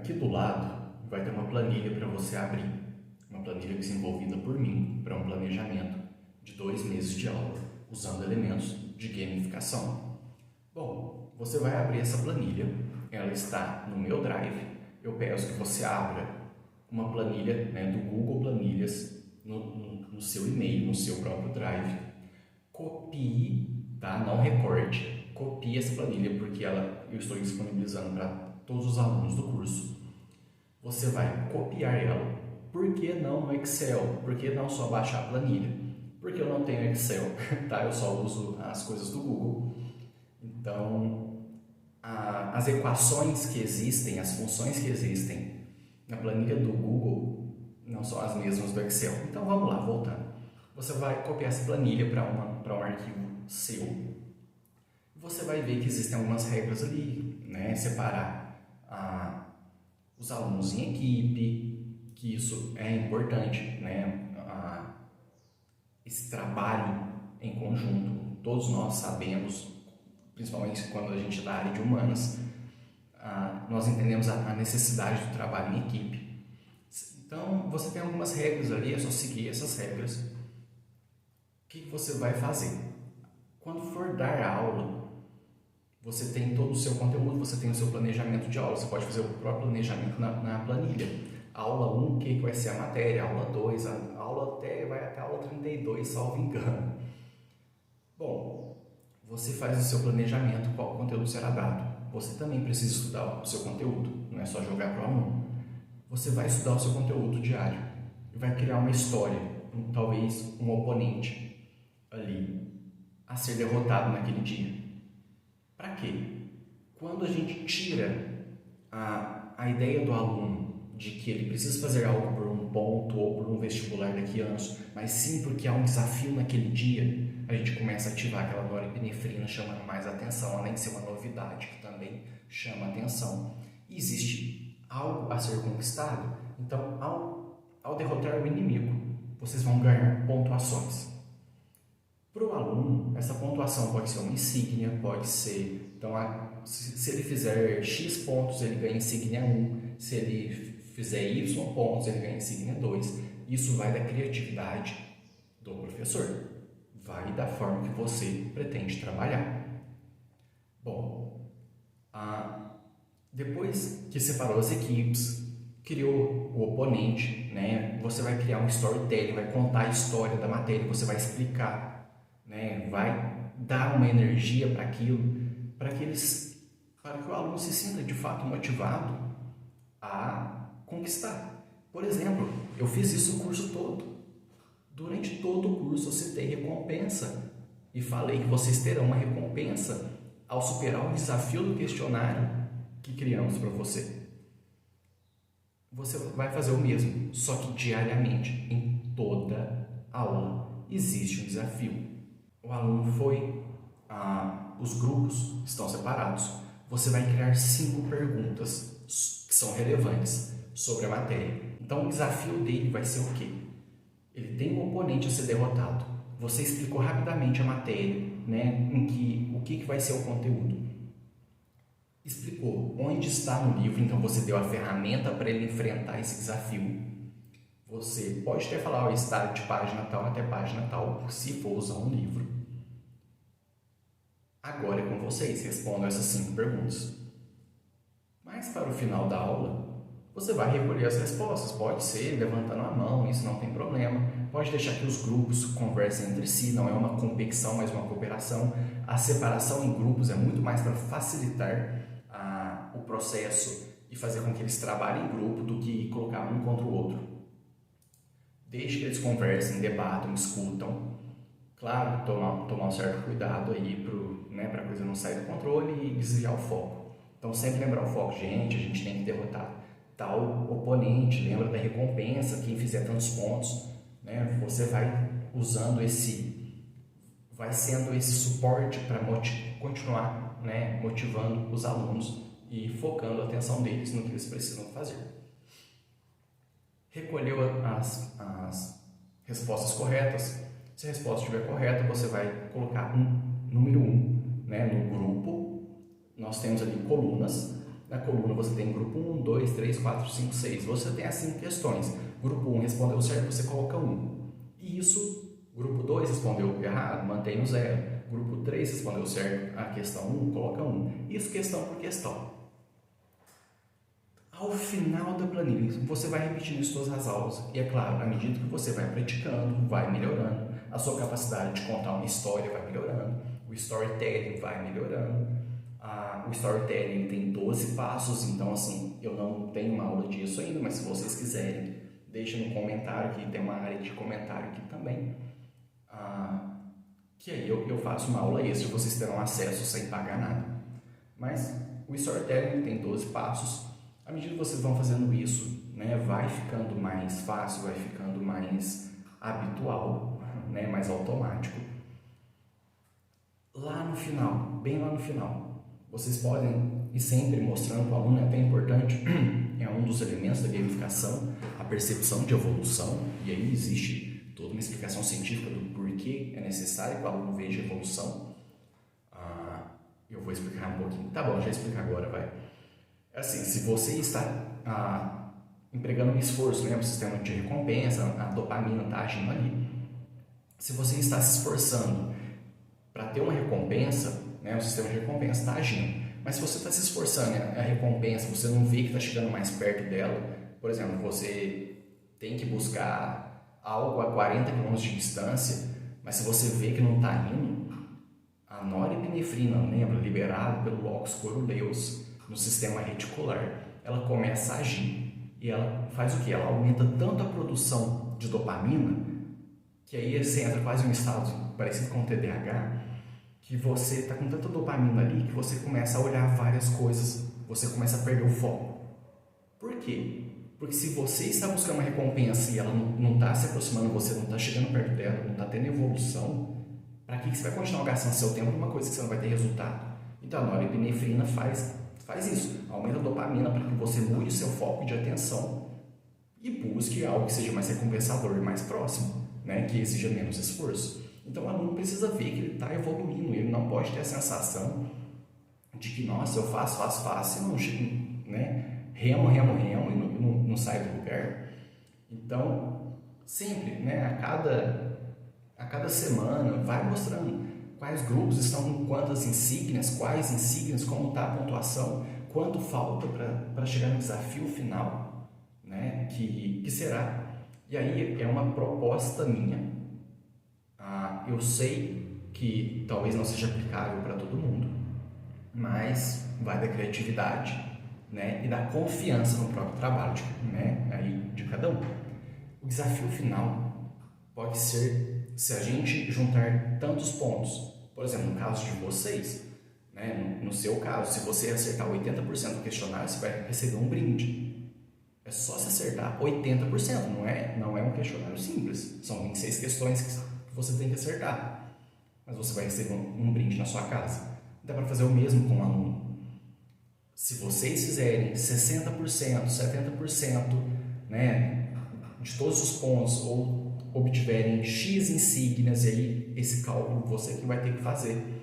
Aqui do lado vai ter uma planilha para você abrir, uma planilha desenvolvida por mim para um planejamento de 2 meses de aula, usando elementos de gamificação. Bom, você vai abrir essa planilha, ela está no meu Drive. Eu peço que você abra uma planilha, do Google Planilhas no seu e-mail, no seu próprio Drive. Copie, tá? Não recorte, copie essa planilha porque eu estou disponibilizando para todos os alunos do curso. Você vai copiar ela. Por que não no Excel? Por que não só baixar a planilha? Porque eu não tenho Excel, tá? Eu só uso as coisas do Google. Então, as equações que existem, as funções que existem na planilha do Google não são as mesmas do Excel. Então, vamos lá, voltando. Você vai copiar essa planilha para um arquivo seu. Você vai ver que existem algumas regras ali, separar os alunos em equipe, que isso é importante, esse trabalho em conjunto, todos nós sabemos, principalmente quando a gente é da área de humanas, nós entendemos a necessidade do trabalho em equipe. Então, você tem algumas regras ali, é só seguir essas regras. O que você vai fazer? Quando for dar aula, você tem todo o seu conteúdo, você tem o seu planejamento de aula, você pode fazer o próprio planejamento na planilha. Aula 1, o que vai ser a matéria? Aula 2, a aula vai até a aula 32, salvo engano. Bom, você faz o seu planejamento, qual conteúdo será dado. Você também precisa estudar o seu conteúdo, não é só jogar para o aluno. Você vai estudar o seu conteúdo diário e vai criar uma história, talvez um oponente ali a ser derrotado naquele dia. Para quê? Quando a gente tira a ideia do aluno de que ele precisa fazer algo por um ponto ou por um vestibular daqui a anos, mas sim porque há um desafio naquele dia, a gente começa a ativar aquela norepinefrina chamando mais atenção, além de ser uma novidade que também chama atenção. E existe algo a ser conquistado, então ao derrotar o inimigo, vocês vão ganhar pontuações. Para o aluno, essa pontuação pode ser uma insígnia, pode ser... Então, se ele fizer X pontos, ele ganha insígnia 1. Se ele fizer Y pontos, ele ganha insígnia 2. Isso vai da criatividade do professor. Vai da forma que você pretende trabalhar. Bom, depois que separou as equipes, criou o oponente, você vai criar um storytelling, vai contar a história da matéria, você vai explicar, vai dar uma energia para aquilo, para que o aluno se sinta de fato motivado a conquistar. Por exemplo, eu fiz isso o curso todo. Durante todo o curso eu citei recompensa e falei que vocês terão uma recompensa ao superar o desafio do questionário que criamos para você. Você vai fazer o mesmo, só que diariamente, em toda aula, existe um desafio. O aluno foi, os grupos estão separados. Você vai criar 5 perguntas que são relevantes sobre a matéria. Então, o desafio dele vai ser o quê? Ele tem um oponente a ser derrotado. Você explicou rapidamente a matéria, o que vai ser o conteúdo. Explicou onde está no livro, então você deu a ferramenta para ele enfrentar esse desafio. Você pode até falar, está de página tal até página tal, se for usar um livro. Agora é com vocês, respondam essas 5 perguntas. Mas para o final da aula, você vai recolher as respostas. Pode ser levantando a mão, isso não tem problema. Pode deixar que os grupos conversem entre si, não é uma competição, mas uma cooperação. A separação em grupos é muito mais para facilitar o processo e fazer com que eles trabalhem em grupo do que colocar um contra o outro. Deixe que eles conversem, debatam, escutam. Claro, tomar um certo cuidado aí para a coisa não sair do controle e desviar o foco. Então, sempre lembrar o foco. Gente, a gente tem que derrotar tal oponente, lembra da recompensa, quem fizer tantos pontos, você vai usando vai sendo esse suporte para continuar, motivando os alunos e focando a atenção deles no que eles precisam fazer. Recolheu as respostas corretas. Se a resposta estiver correta, você vai colocar número 1, no grupo. Nós temos ali colunas. Na coluna você tem grupo 1, 2, 3, 4, 5, 6. Você tem as 5 questões. Grupo 1 respondeu certo, você coloca 1. E isso, grupo 2 respondeu errado, mantém no 0. Grupo 3 respondeu certo a questão 1, coloca 1. Isso questão por questão. Ao final da planilha, você vai repetindo isso todas as aulas. E é claro, à medida que você vai praticando, vai melhorando. A sua capacidade de contar uma história vai melhorando. O storytelling vai melhorando. O storytelling tem 12 passos, então assim, eu não tenho uma aula disso ainda, mas se vocês quiserem, deixem no comentário, que tem uma área de comentário aqui também. Que aí eu faço uma aula extra, vocês terão acesso sem pagar nada. Mas o storytelling tem 12 passos. À medida que vocês vão fazendo isso, né, vai ficando mais fácil, vai ficando mais habitual, né, mais automático. Lá no final, bem lá no final, vocês podem ir sempre mostrando para o aluno, é até importante, é um dos elementos da gamificação, a percepção de evolução, e aí existe toda uma explicação científica do porquê é necessário que o aluno veja evolução. Eu vou explicar um pouquinho. Tá bom, já explico agora, vai. Assim, se você está empregando um esforço, né, o sistema de recompensa, a dopamina está agindo ali. Se você está se esforçando para ter uma recompensa, né, o sistema de recompensa está agindo. Mas se você está se esforçando, a recompensa, você não vê que está chegando mais perto dela, por exemplo, você tem que buscar algo a 40 km de distância, mas se você vê que não está indo, a norepinefrina, lembra, liberada pelo locus coeruleus no sistema reticular, ela começa a agir e ela faz o que? Ela aumenta tanto a produção de dopamina que aí você entra quase em um estado parecido com o TDAH, que você está com tanta dopamina ali que você começa a olhar várias coisas, você começa a perder o foco. Por quê? Porque se você está buscando uma recompensa e ela não está se aproximando, você não está chegando perto dela, não está tendo evolução, para que você vai continuar gastando seu tempo numa coisa que você não vai ter resultado? Então a norepinefrina faz isso, aumenta a dopamina para que você mude seu foco de atenção e busque algo que seja mais recompensador e mais próximo, né? Que exija menos esforço. Então o aluno precisa ver que ele está evoluindo, ele não pode ter a sensação de que, nossa, eu faço e não chego, né? Remo e não sai do lugar. Então, sempre, né? A cada semana, vai mostrando quais grupos estão com quantas insígnias, quais insígnias, como está a pontuação, quanto falta para chegar no desafio final, né? Que será. E aí é uma proposta minha. Eu sei que talvez não seja aplicável para todo mundo, mas vai da criatividade, né? E da confiança no próprio trabalho, né? Aí de cada um. O desafio final pode ser se a gente juntar tantos pontos. Por exemplo, no caso de vocês, né? No seu caso, se você acertar 80% do questionário, você vai receber um brinde. É só se acertar 80%, não é um questionário simples. São 26 questões que você tem que acertar, mas você vai receber um brinde na sua casa. Dá para fazer o mesmo com o aluno. Se vocês fizerem 60%, 70%, né, de todos os pontos ou obtiverem X insígnias, e aí esse cálculo você que vai ter que fazer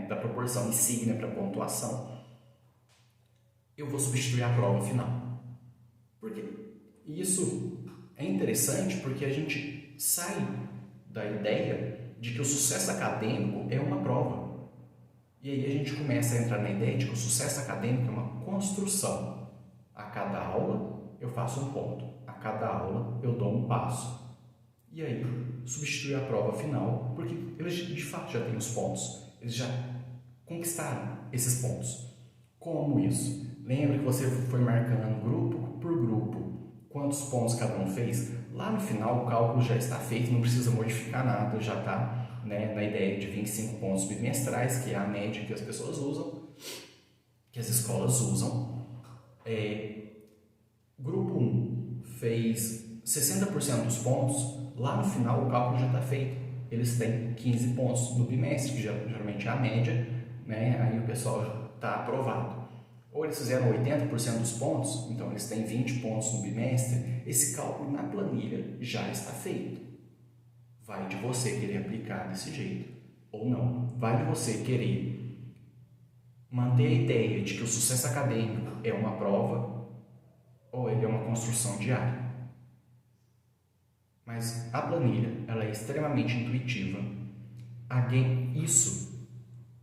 da proporção insígnia para pontuação, eu vou substituir a prova final. Por quê? Isso é interessante porque a gente sai da ideia de que o sucesso acadêmico é uma prova. E aí a gente começa a entrar na ideia de que o sucesso acadêmico é uma construção. A cada aula eu faço um ponto, a cada aula eu dou um passo. E aí substitui a prova final, porque eles de fato já têm os pontos, eles já conquistaram esses pontos. Como isso? Lembra que você foi marcando grupo por grupo quantos pontos cada um fez? Lá no final o cálculo já está feito, não precisa modificar nada, já está, né, na ideia de 25 pontos bimestrais, que é a média que as pessoas usam, que as escolas usam. Grupo 1 fez 60% dos pontos, lá no final o cálculo já está feito. Eles têm 15 pontos no bimestre, que geralmente é a média, né? Aí o pessoal está aprovado. Ou eles fizeram 80% dos pontos, então eles têm 20 pontos no bimestre, esse cálculo na planilha já está feito. Vai de você querer aplicar desse jeito ou não. Vai de você querer manter a ideia de que o sucesso acadêmico é uma prova ou ele é uma construção diária. Mas a planilha, ela é extremamente intuitiva. Isso,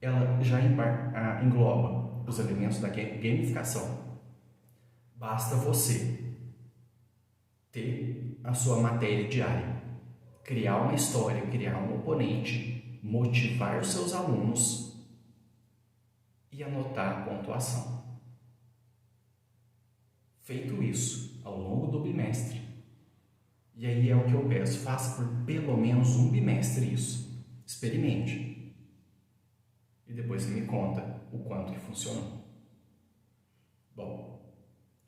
ela já engloba os elementos da gamificação. Basta você ter a sua matéria diária, criar uma história, criar um oponente, motivar os seus alunos e anotar a pontuação. Feito isso ao longo do bimestre, e aí é o que eu peço, faça por pelo menos um bimestre isso, experimente e depois você me conta o quanto que funcionou. Bom,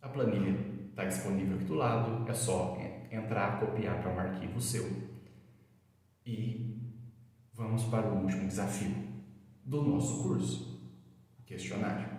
a planilha está disponível aqui do lado, é só entrar, copiar para um arquivo seu e vamos para o último desafio do nosso curso, o questionário.